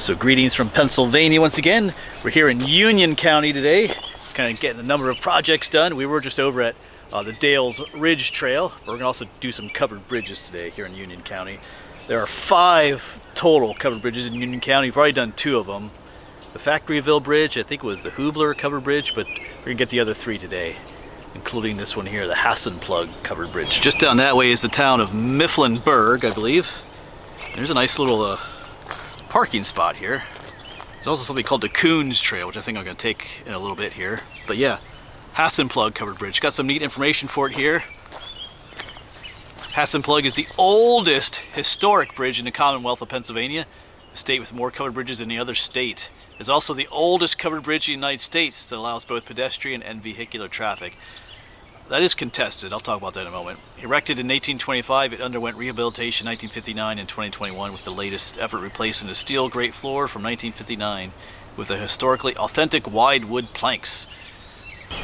So greetings from Pennsylvania once again. We're here in Union County today, kind of getting a number of projects done. We were just over at the Dales Ridge Trail, but we're gonna also do some covered bridges today here in Union County. There are 5 total covered bridges in Union County. We've already done 2 of them. The Factoryville Bridge, I think it was the Hubler covered bridge, but we're gonna get the other 3 today, including this one here, the Hassenplug covered bridge. Just down that way is the town of Mifflinburg, I believe. There's a nice little parking spot here. There's also something called the Coons Trail, which I think I'm going to take in a little bit here. But yeah, Hassenplug covered bridge. Got some neat information for it here. Hassenplug is the oldest historic bridge in the Commonwealth of Pennsylvania, a state with more covered bridges than any other state. It's also the oldest covered bridge in the United States that allows both pedestrian and vehicular traffic. That is contested. I'll talk about that in a moment. Erected in 1825, it underwent rehabilitation in 1959 and 2021, with the latest effort replacing the steel grate floor from 1959 with the historically authentic wide wood planks.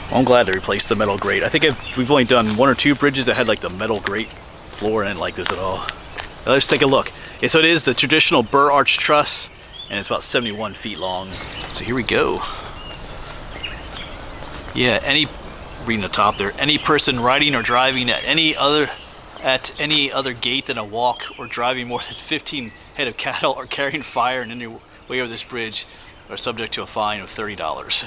Well, I'm glad they replaced the metal grate. I think we've only done 1 or 2 bridges that had like the metal grate floor, and I didn't like this at all. Now, let's take a look. Yeah, so it is the traditional burr arch truss, and it's about 71 feet long. So here we go. Yeah, reading the top there, any person riding or driving at any other gate than a walk, or driving more than 15 head of cattle, or carrying fire in any way over this bridge are subject to a fine of $30.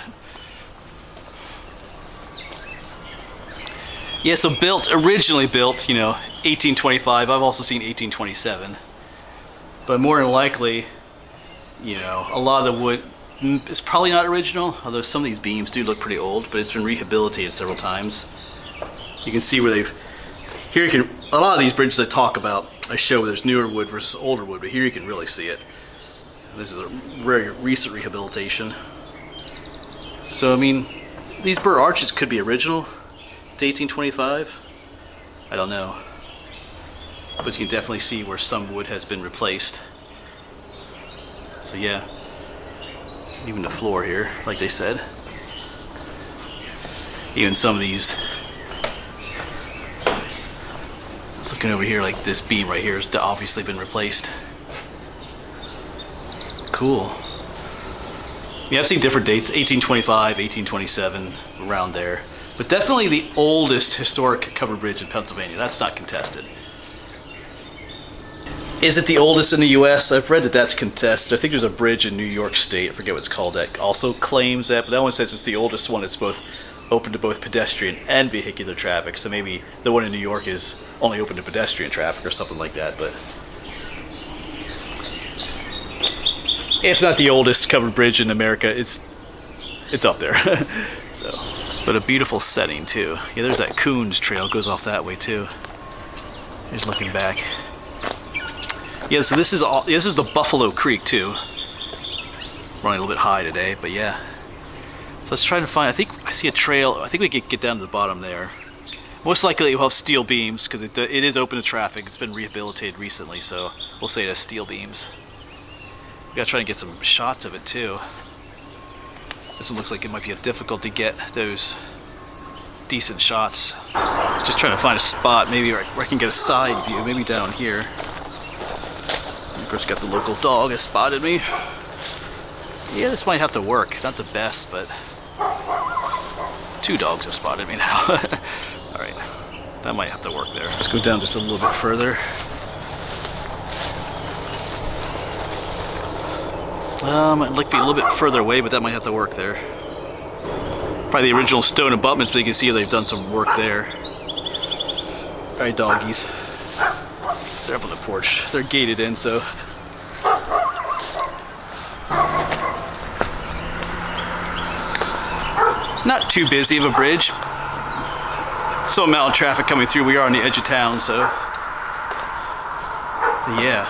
Yeah, so originally built, 1825. I've also seen 1827, but more than likely, a lot of the wood it's probably not original, although some of these beams do look pretty old, but it's been rehabilitated several times. You can see where a lot of these bridges I talk about, I show where there's newer wood versus older wood, but here you can really see it. This is a very recent rehabilitation. So, I mean, these burr arches could be original to 1825. I don't know. But you can definitely see where some wood has been replaced. So yeah. Even the floor here, like they said. Even some of these. I was looking over here, like this beam right here has obviously been replaced. Cool. Yeah, I've seen different dates, 1825, 1827, around there. But definitely the oldest historic covered bridge in Pennsylvania. That's not contested. Is it the oldest in the U.S.? I've read that that's contested. I think there's a bridge in New York State, I forget what it's called, that also claims that, but that one says it's the oldest one. It's both open to both pedestrian and vehicular traffic, so maybe the one in New York is only open to pedestrian traffic or something like that, but if not the oldest covered bridge in America, it's up there. So, but a beautiful setting too. Yeah, there's that Coons Trail, goes off that way too. Just looking back. Yeah, so this is the Buffalo Creek too. Running a little bit high today, but yeah. So let's try to find, I think I see a trail. I think we could get down to the bottom there. Most likely you'll have steel beams, because it is open to traffic. It's been rehabilitated recently, so we'll say it has steel beams. We gotta try and get some shots of it too. This one looks like it might be difficult to get those decent shots. Just trying to find a spot, maybe where I can get a side view, maybe down here. Of course, got the local dog has spotted me. Yeah, this might have to work. Not the best, but 2 dogs have spotted me now. Alright, that might have to work there. Let's go down just a little bit further. I'd like to be a little bit further away, but that might have to work there. Probably the original stone abutments, but you can see they've done some work there. Alright, doggies. They're up on the porch. They're gated in, so. Not too busy of a bridge. Some amount of traffic coming through. We are on the edge of town, so. But yeah.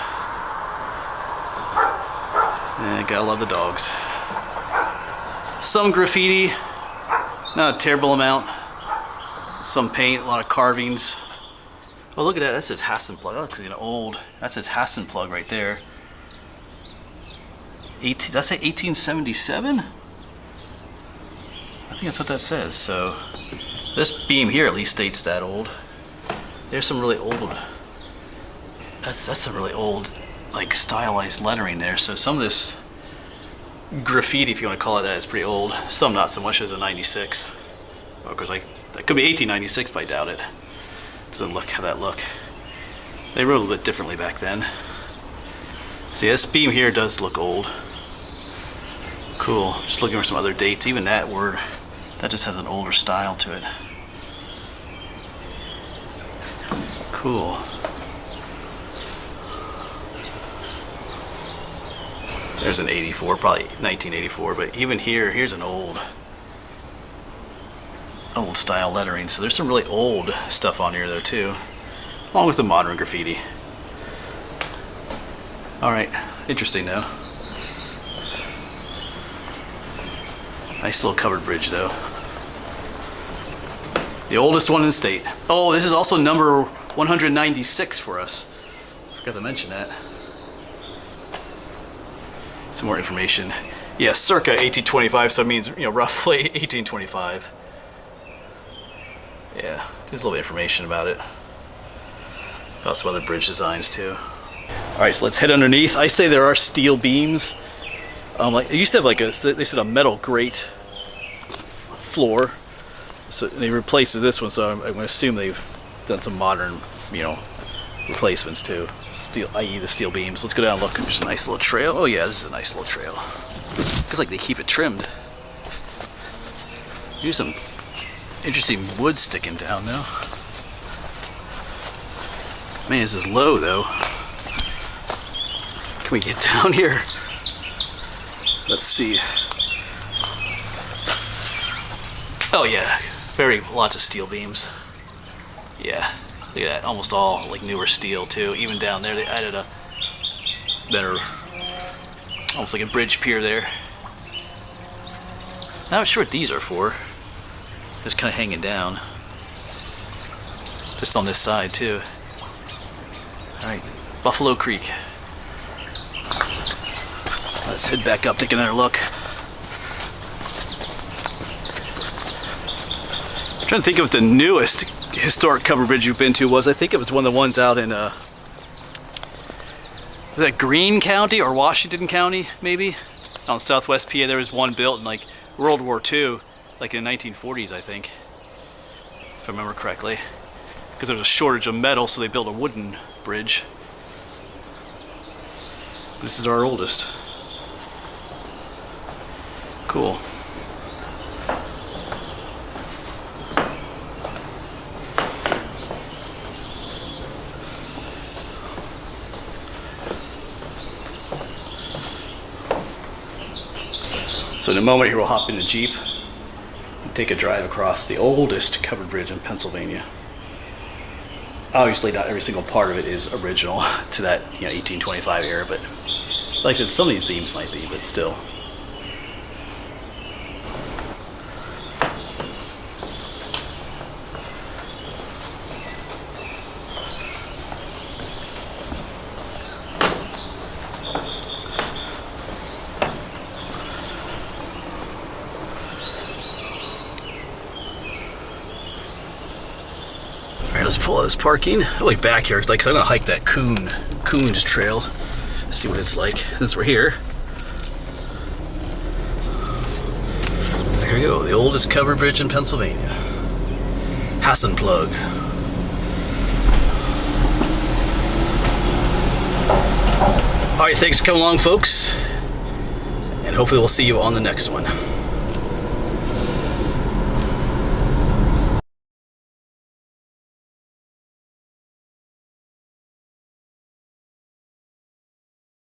Gotta love the dogs. Some graffiti. Not a terrible amount. Some paint, a lot of carvings. Oh, look at that. That says Hassenplug. That looks like an old. That says Hassenplug right there. Does that say 1877? I think that's what that says. So, this beam here at least states that old. There's some really old. That's some really old, like, stylized lettering there. So some of this Graffiti, if you want to call it that, is pretty old. Some not so much as a 96. Of course, like that could be 1896, but I doubt it. Doesn't look how that look. They wrote a little bit differently back then. See, this beam here does look old. Cool. Just looking for some other dates. Even that word, that just has an older style to it. Cool. There's an 84, probably 1984, but even here's an old style lettering. So there's some really old stuff on here though too, along with the modern graffiti. All right, interesting though. Nice little covered bridge though. The oldest one in the state. Oh, this is also number 196 for us. Forgot to mention that. Some more information. Yeah, circa 1825, so it means, you know, roughly 1825. Yeah, there's a little bit of information about it. About some other bridge designs too. All right, so let's head underneath. I say there are steel beams. Like it used to have like they said a metal grate floor. So they replaced this one, so I'm going to assume they've done some modern, you know, replacements too. Steel, i.e. the steel beams. Let's go down and look. There's a nice little trail. Oh yeah, this is a nice little trail. Looks like they keep it trimmed. Here's some interesting wood sticking down though. Man, this is low though. Can we get down here? Let's see. Oh yeah, lots of steel beams. Yeah. Look at that, almost all like newer steel too. Even down there they added a better, almost like a bridge pier there. Not sure what these are for. Just kind of hanging down. Just on this side too. Alright, Buffalo Creek. Let's head back up, take another look. I'm trying to think of the newest historic covered bridge you've been to was. I think it was one of the ones out in was that Greene County or Washington County, maybe? Out in southwest PA, there was one built in like World War II, like in the 1940s, I think, if I remember correctly. Because there was a shortage of metal, so they built a wooden bridge. This is our oldest. Cool. So in a moment here we'll hop in the Jeep and take a drive across the oldest covered bridge in Pennsylvania. Obviously not every single part of it is original to that 1825 era, but like I said, some of these beams might be, but still. Let's pull out this parking. I'll be back here because I'm gonna hike that Coons Trail, see what it's like since we're here. There you go, the oldest covered bridge in Pennsylvania, Hassenplug. All right, thanks for coming along, folks, and hopefully we'll see you on the next one.